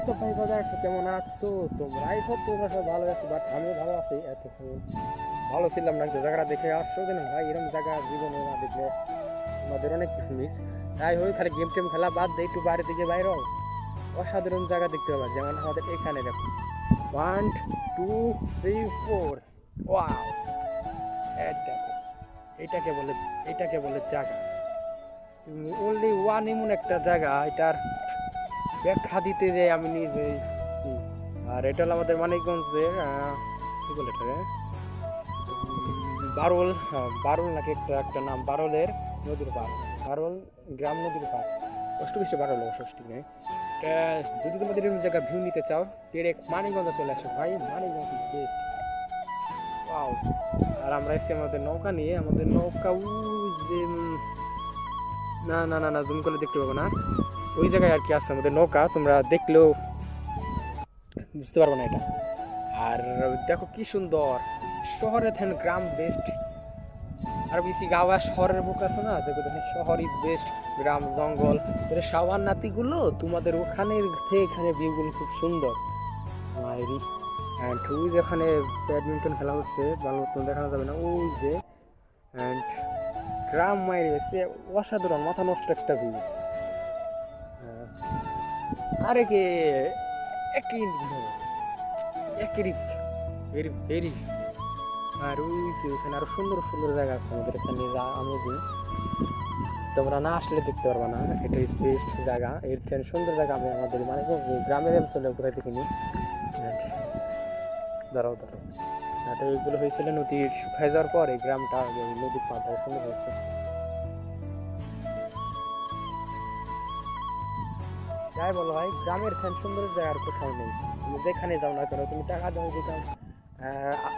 WhatsApp ভাই বাজার কেমন আছো তোমরা? আই হোপ তোমরা সব ভালো আছো, বাট আমিও ভালো আছি। এতক্ষণ ভালো ছিলাম না, কিন্তু জায়গাটা দেখে আসছো কেন ভাই? এরকম জায়গা জীবনে না দেখলে আমাদের অনেক কিছু মিস। তাই হই খালি গেম টেম খেলা বাদ দিয়ে একটু বাইরের দিকে বাইরে হও, অসাধারণ জায়গা দেখতে পাবা। যেমন আমাদের এখানে দেখো, 1 2 3 4, ওয়াও! দেখো, এটাকে বলে এটাকে বলে জায়গা। তুমি অনলি ওয়ান এমন একটা জায়গা, এটার ব্যাখ্যা দিতে যে আমি নিজেই আর এটা হলো আমাদের মানিকগঞ্জের কি বলে এটাকে, বারোল, হ্যাঁ বারোল নাকি একটা একটা নাম, বারোলের নদীর পার, বারোল গ্রাম নদীর পার, অষ্টবিশে বারোল ষষ্ঠী নেই। এটা যদি তোমাদের এরকম জায়গা ভিউ নিতে চাও, ডিরেক্ট মানিকগঞ্জে চলে আসো ভাই, মানিকগঞ্জ বেস্ট। ওয়াও! আর আমরা এসেছি আমাদের নৌকা নিয়ে, আমাদের নৌকা যে না না না না জুম করে দেখতে পাবো না, ওই জায়গায় আর কি আছে আমাদের নৌকা, তোমরা দেখলেও বুঝতে পারবো না এটা। আর দেখো কি সুন্দর, শহরের থেন গ্রাম বেস্ট। আর বেশি গাওয়া শহরের বুক আছে না, দেখো শহর ইজ বেস্ট, গ্রাম জঙ্গল সাওয়ার নাতিগুলো তোমাদের ওখানে থেকে এখানে ভিউগুলো খুব সুন্দর মায়েরি। অ্যান্ড ওই যেখানে ব্যাডমিন্টন খেলা হচ্ছে, ভালো মতন দেখানো যাবে না, ওই যে অ্যান্ড গ্রাম মায়ের এসে অসাধারণ মাথা নষ্ট একটা ভিউ। আরে কে একই একই ভেরি ভেরি। আর ওই যে ওখানে আরো সুন্দর সুন্দর জায়গা আছে আমাদের এখানে, আমি যে তোমরা না আসলে দেখতে পারবা না, এটা ইজ বেস্ট জায়গা। এর থেকে সুন্দর জায়গা আমি আমাদের মানে যে গ্রামের অঞ্চলে কোথায় দেখিনি। দাঁড়াও দাঁড়াও, এটা এইগুলো হয়েছিল নদীর শুকায় যাওয়ার পর এই গ্রামটা, নদীর পাড়টা সুন্দর হয়েছে। যাই বলো ভাই, গ্রামের ফ্যান সুন্দর জায়গা আর কোথাও নেই। তুমি যেখানে যাও না কেন, তুমি টাকা দাও যেখানে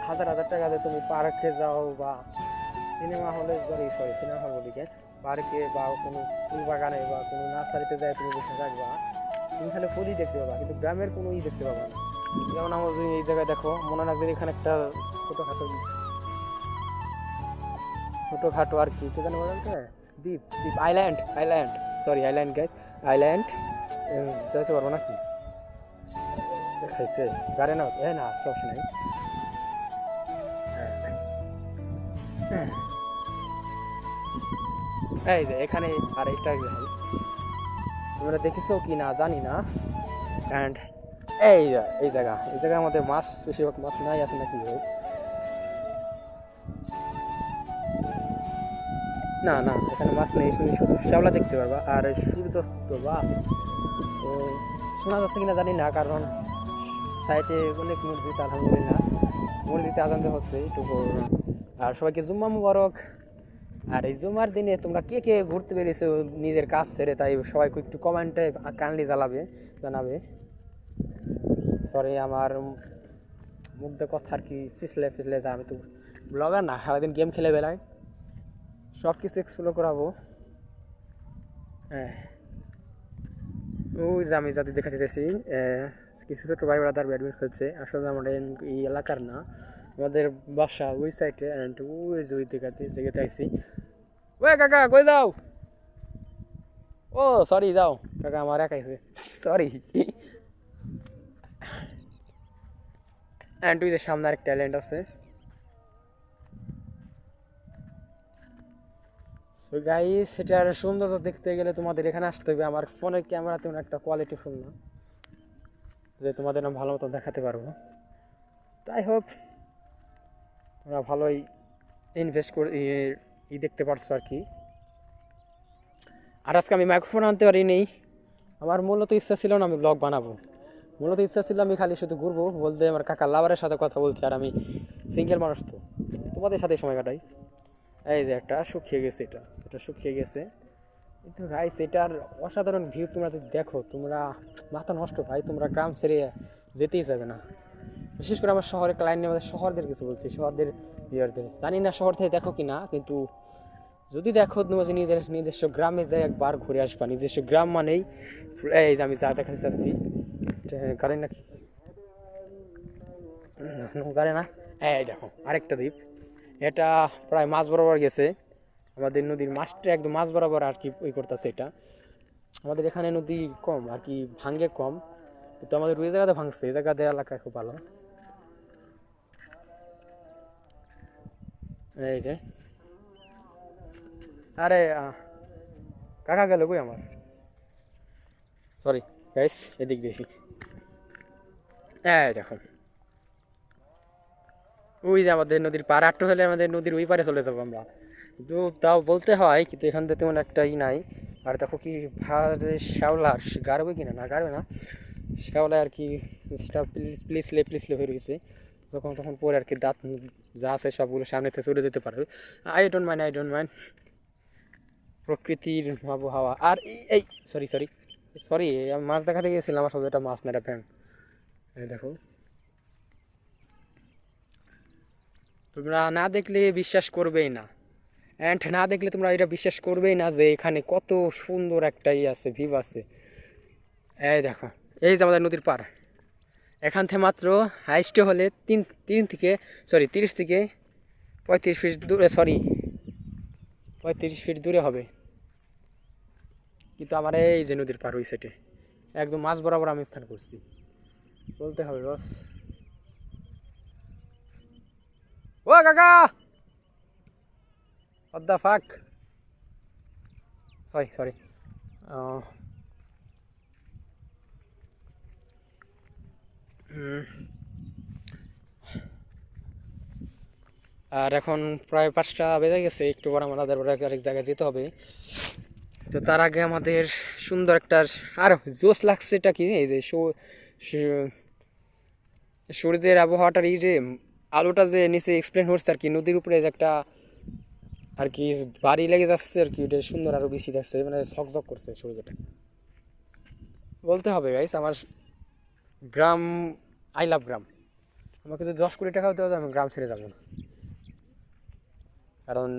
হাজার হাজার টাকা দিয়ে তুমি পার্কে যাও বা সিনেমা হলে, সরি সিনেমা হল বলিকে, পার্কে বা কোনো ফুল বাগানে বা কোনো নার্সারিতে যায় তুমি বসে থাকবা, তুমি খালি ফুলই দেখতে পাবা, কিন্তু গ্রামের কোনো দেখতে পাবা না। যেমন আমার যদি এই জায়গায় দেখো, মনে রাখবে এখানে একটা ছোটোখাটো ছোটোখাটো আর কি কে জানো বলতে, দ্বীপ দ্বীপ island, island, sorry island guys, island যাইতে পারবো নাকি দেখাইছে গাড়ি না, না সমস্যা নেই। এই যে এখানে আর একটা তোমরা দেখেছো কি না জানি না। অ্যান্ড এই জায়গায় আমাদের মাছ, বেশিরভাগ মাছ নাই আছে নাকি ভাই? না না, এখানে মাছ নেই, তুমি শুধু শ্যাওলা দেখতে পারবা আর সূর্যাস্ত বা শোনা যাচ্ছে কিনা জানি না, কারণ সাইটে অনেক মসজিদ, আলহামদুলিল্লাহ মসজিদে আজান হচ্ছে একটু। আর সবাইকে জুম্মা মুবারক। আর এই জুমার দিনে তোমরা কে কে ঘুরতে বেরিয়েছো নিজের কাজ ছেড়ে, তাই সবাইকে একটু কমেন্টে কাইন্ডলি জানাবে। সরি আমার মুখ দিয়ে কথা আর কি ফিসলে ফিসলে যায়, আমি তো ব্লগার না, সারাদিন গেম খেলে বেলায়, সব কিছু এক্সপ্লোর করাবো। হ্যাঁ, ওই যে আমি যাদের দেখাতে চাইছি, কিছু ছোটো ভাই ব্রাদার ব্যাডমিন্টন খেলছে। আসলে আমাদের এই এলাকার না, আমাদের বাসা ওই সাইডে, অ্যান্ড ওই যে ওই জায়গাতে আইসি। ওই কাকা কই যাও? ও সরি, যাও কাকা, আমার একাইছে, সরি। অ্যান্ড ওই যে সামনে আরেক ট্যালেন্ট আছে। তো গাইস, সেটার সৌন্দর্য দেখতে গেলে তোমাদের এখানে আসতে হবে। আমার ফোনের ক্যামেরা তেমন একটা কোয়ালিটি ফুল না যে তোমাদের না ভালো মতো দেখাতে পারবো। তাই হোক, তোমরা ভালোই ইনভেস্ট করে দেখতে পারছো আর কি। আর আজকে আমি মাইক্রোফোন আনতে পারিনি, আমার মূলত ইচ্ছা ছিল না আমি ব্লগ বানাবো, মূলত ইচ্ছা ছিল আমি খালি শুধু ঘুরবো, বলতে আমার কাকা লাভারের সাথে কথা বলছি, আর আমি সিঙ্গেল মানুষ, তো তোমাদের সাথে সময় কাটাই। এই যে একটা শুকিয়ে গেছে, এটা শুকিয়ে গেছে, কিন্তু গাইস এটার অসাধারণ ভিউ তোমরা যদি দেখো, তোমরা মাথা নষ্ট ভাই, তোমরা গ্রাম ছেড়ে যেতেই যাবে না। বিশেষ করে আমার শহরের ক্লায়েন্ট, আমাদের শহরদের কিছু বলছি, শহরদের ইয়ারদের জানি না শহর থেকে দেখো কি না, কিন্তু যদি দেখো তোমার নিজস্ব গ্রামে যাই একবার ঘুরে আসবা। নিজস্ব গ্রাম মানেই এই যে আমি যা দেখাতে চাচ্ছি, গাড়ি নাকি গাড়ি না, এই দেখো আরেকটা দ্বীপ, এটা প্রায় মাছ বরাবর গেছে, আমাদের নদীর মাছটা একদম মাছ বরাবর আর কি ওই করতেছে। এটা আমাদের এখানে নদী কম আর কি, ভাঙ্গে কম, তো আমাদের ওই জায়গাতে ভাঙছে, এই জায়গাতে এলাকা খুব ভালো। এই যে আরে কাকা গেল কই আমার, সরি গাইস, এদিক দেখি। এই দেখো ওই যে আমাদের নদীর পার, আটটু হলে আমাদের নদীর ওই পারে চলে যাবো আমরা, কিন্তু তাও বলতে হয় কিন্তু এখান থেকে তেমন একটা ই নাই। আর দেখো কি ভারে শ্যাওলা, গাড়বে কিনা, না গাড়বে না, শ্যাওলা আর কি প্লিসলে প্লিসলে হয়ে রয়েছে, যখন তখন পরে আর কি দাঁত যা আছে সবগুলো সামনে থেকে চলে যেতে পারবে। আই ডোন্ট মাইন্ড প্রকৃতির আবহাওয়া। আর এই সরি সরি সরি আমি মাছ দেখাতে গিয়েছিলাম, আসলে এটা মাছ না, এটা ব্যাং। এই দেখো, তোমরা না দেখলে বিশ্বাস করবেই না, অ্যান্ড না দেখলে তোমরা এটা বিশ্বাস করবেই না যে এখানে কত সুন্দর একটা ই আছে, ভিউ আছে। এই দেখো, এই যে আমাদের নদীর পার, এখান থেকে মাত্র হাইস্টে হলে 30 থেকে 35 ফিট দূরে, 35 ফিট দূরে হবে। কিন্তু আমার এই যে নদীর পার ওই সাইডে একদম মাঝ বরাবর আমি স্থান করছি, বলতে হবে বস। ও কাকা, what the fuck, সরি আর এখন প্রায় 5টা বেজে গেছে, একটু পর আমাদের আরেক জায়গায় যেতে হবে। তো তার আগে আমাদের সুন্দর একটা আর জোশ লাগছে, এটা কি এই যে সূর্যের আবহাওয়াটার এই যে আলোটা যে নিচে এক্সপ্লেন হচ্ছে আর কি, নদীর উপরে যে একটা আর কি বাড়ি লেগে যাচ্ছে আর কি, ওটা সুন্দর আরো বেশি দেখছে, মানে ঝকঝক করছে সূর্যটা। বলতে হবে গাইস, আমার গ্রাম, আই লাভ গ্রাম। আমাকে যদি 10 কোটি টাকাও দেওয়া যায় আমি গ্রাম ছেড়ে যাবো না, কারণ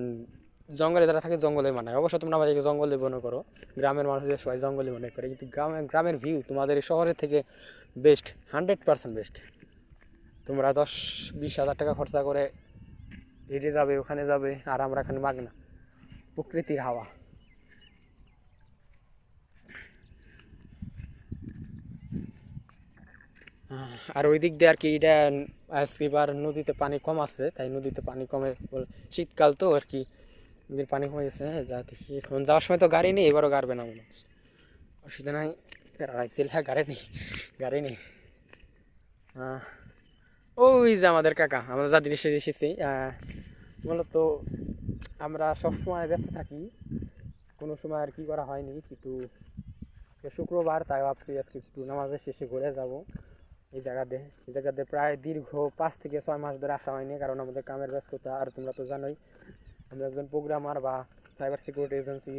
জঙ্গলে যারা থাকে জঙ্গলে মানায়। অবশ্য তোমরা আমাদেরকে জঙ্গলে মনে করো, গ্রামের মানুষদের সবাই জঙ্গলে মনে করে, কিন্তু গ্রামের ভিউ তোমাদের শহরের থেকে বেস্ট, 100% বেস্ট। তোমরা 10-20 হাজার টাকা খরচা করে হেঁটে যাবে, ওখানে যাবে, আর আমরা এখানে মাগনা প্রকৃতির হাওয়া। আর ওই দিক দিয়ে আর কি এটা এবার নদীতে পানি কম আছে, তাই নদীতে পানি কমে, শীতকাল তো আর কি নদীর পানি কমে গেছে। হ্যাঁ, যা দেখি এখন যাওয়ার সময় তো গাড়ি নেই, এবারও গাড়বে না মনে হচ্ছে, অসুবিধা নাই। হ্যাঁ, গাড়ি নেই। ওই যে আমাদের কাকা, আমরা যাদের এসেছি মূলত আমরা সবসময় ব্যস্ত থাকি, কোনো সময় আর কি করা হয়নি, কিন্তু আজকে শুক্রবার, তাই ভাবছি আজকে একটু নামাজের শেষে ঘুরে যাব এই জায়গাতে প্রায় দীর্ঘ 5 থেকে 6 মাস ধরে আসা হয়নি, কারণ আমাদের কামের ব্যস্ততা। আর তোমরা তো জানোই আমি একজন প্রোগ্রামার বা সাইবার সিকিউরিটি এজেন্সি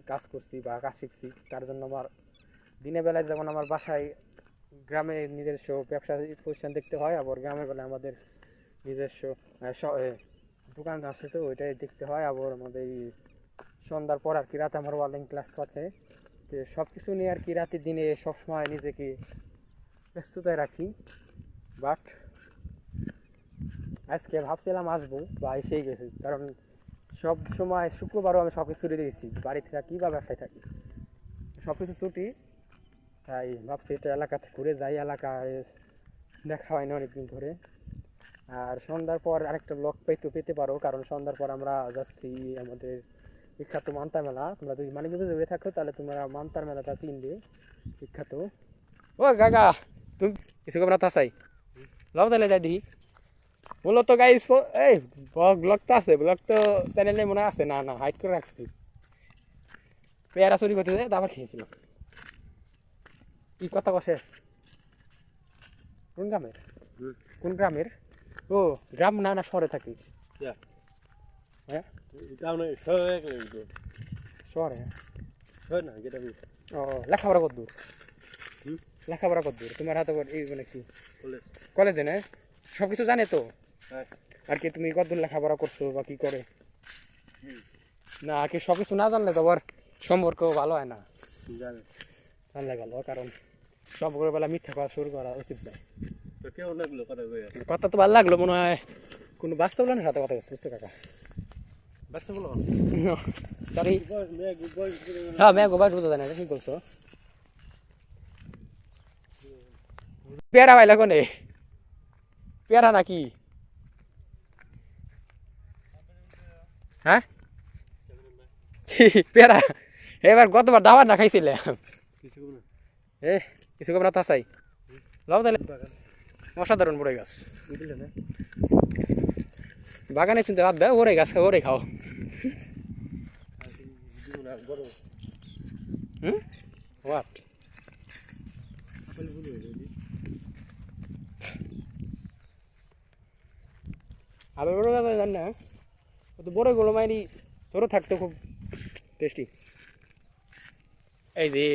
কাজ করছি বা কাজ শিখছি, তার জন্য আমার দিনের বেলায় যেমন আমার বাসায় গ্রামে নিজস্ব ব্যবসা প্রতিষ্ঠান দেখতে হয়, আবার গ্রামের বেলায় আমাদের নিজস্ব দোকান আছে, তো ওইটাই দেখতে হয়। আবার আমাদের এই সন্ধ্যার পর আর কি রাতে আমার ওয়ার্লিং ক্লাস থাকে, তো সব কিছু নিয়ে আর কি রাতের দিনে সবসময় নিজেকে ব্যস্ততায় রাখি। বাট আজকে ভাবছিলাম আসবো বা এসেই গেছি, কারণ সব সময় শুক্রবারও আমি সব কিছু ছুটি দিয়েছি, বাড়িতে থাকি বা ব্যবসায় থাকি, সব কিছু ছুটি। তাই ভাবছি এটা এলাকাতে ঘুরে যাই, এলাকায় দেখা হয় না অনেকদিন ধরে। আর সন্ধ্যার পর আরেকটা ব্লগ পেতে পারো, কারণ সন্ধ্যার পর আমরা যাচ্ছি আমাদের বিখ্যাত মান্তার মেলা। তোমরা যদি মানিকগঞ্জে যেয়ে থাকো তাহলে তোমরা মান্তার মেলাটা চিনবে, বিখ্যাত। ও কাকা, তুমি কিছু কবার তাসাই লও তাহলে যাই দেখি। মূলত গাইস এই ব্লগ তো আছে, ব্লগ তো চ্যানেলে মনে আছে, না হাইড করে রাখছি। পেয়ারা চুরি করতে যায়, তারপর খেয়েছিলাম। কি কথা শেষ? কোন গ্রামের? ও গ্রাম না শহরে থাকি? হ্যাঁ শহরে। ও লেখাপড়া কত দূর? লেখাপড়া কত দূর তোমার হাতে? এই মানে কি কলেজে? না সব কিছু জানে তো আর কি, তুমি কত দূর লেখাপড়া করছো বা কি করে? না আর কি সব কিছু না জানলে তো আবার সম্পর্ক ভালো হয় না, জানলে ভালো, কারণ সম্পর্কের বেলা মিথ্যা কথা শুরু করা উচিত নয়। কথা তো ভালো লাগলো, মনে হয় কোনো বাস্তব না সাথে কথা বলছে, বুঝছো কাকা? সরি, হ্যাঁ মেঘ বয়স বোঝা যায় না, কি বলছো? পেয়ারা পাইলা কোনে পেয়ারা নাকি হ্যাঁ পেয়ারা এবার গতবার দাবার না খাইছিলে এ কিছু কম না তাসাই লাও তাহলে অসাধারণ বড় গাছ বাগানে চিন্তা রাত দেয় ওরে গাছ ওরে খাও হুম হোয়াট আবার বড় গাছ জান না তো বড় গুলো মাইরি ছোট থাকতো খুব টেস্টি এই যে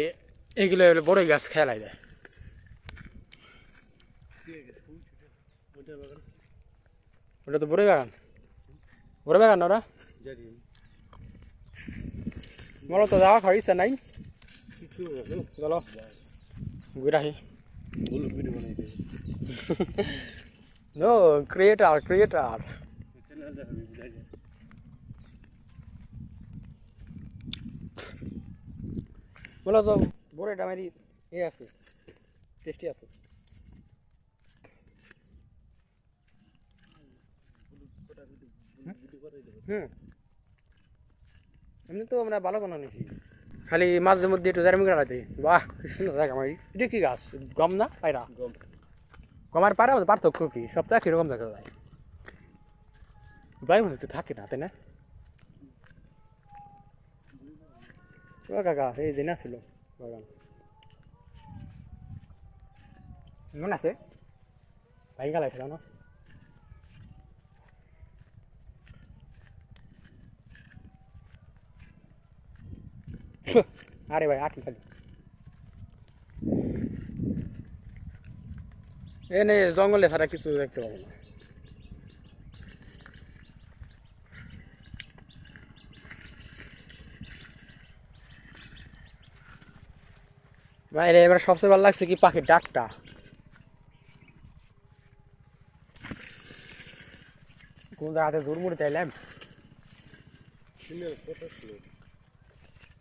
এইগুলো হলো বড় গাছ খেলাই যায় ওটা তো বড় বাগান না ওরা মনে তো যাওয়া খাওয়ার ইচ্ছা নাই চলো ঘুরে আসি নো ক্রিয়েটার বলো তো বড়টা মারি এ আছে টেস্টি আছে হুম এমনি তো আমরা ভালো বানানো খালি মাঝে মধ্যে একটু জার্মি কাটাতে বাহ কি সুন্দর জায়গা মারি এটা কি গাছ গম না পায়রা গম আর পায়রা পার্থক্য কি সপ্তাহে কিরকম দেখা যায় ভাই মনে একটু থাকে না তাই না কাকা এই দিন আসছিল বাগান মনে আছে ভাই গালাইছিল না আরে ভাই আটকে খালি এনে জঙ্গলে ছাড়া কিছু দেখতে পাবো না বাইরে এবার সবচেয়ে ভালো লাগছে কি পাখির ডাকটা কোন জায়গাতে জোর মুড়ে চাইলাম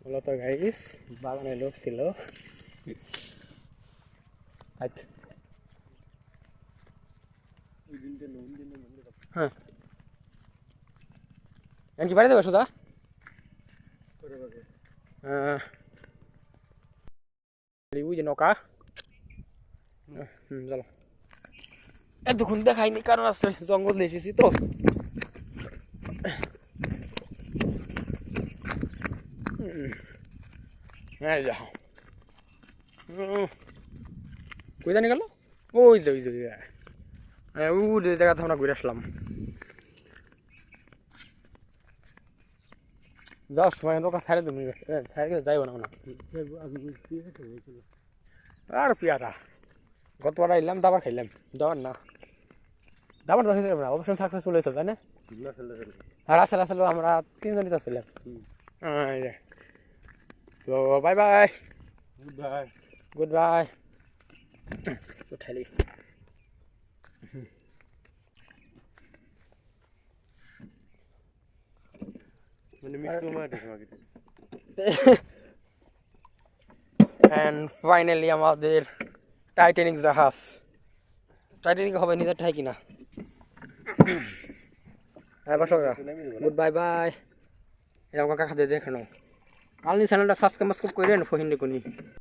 বলো তো গাইস বাগানে লোক ছিল হ্যাঁ কি বাড়ি দেবে সোজা ওই যে নৌকা চলো এতক্ষণ দেখাইনি কারণ আছে জঙ্গলে এসেছি তো হ্যাঁ যাও কই জানি গেল ওই যে জায়গাতে আমরা ঘুরে আসলাম যাও সময় দোকান সাইডে তুমি সাইডে যাইব না আর পিয়ারা গতবার এলাম দাবার খাইলাম দাবার না দাবার তো না অবশ্যই সাকসেসফুল হয়েছে তাই না আর আসলে আমরা তিনজনই তো ছিলাম তো বাই বাই গুড বাই উঠালি and finally আমাদের টাইটানিক জাহাজ টাইটানিক হবে নিজের ঠাই কিনা হ্যাঁ বসো গুড বাই বাই এরকম কাকা দিয়ে দেখে নাও আপনি চ্যানেলটা সাবস্ক্রাইব করে ফহিন কোনি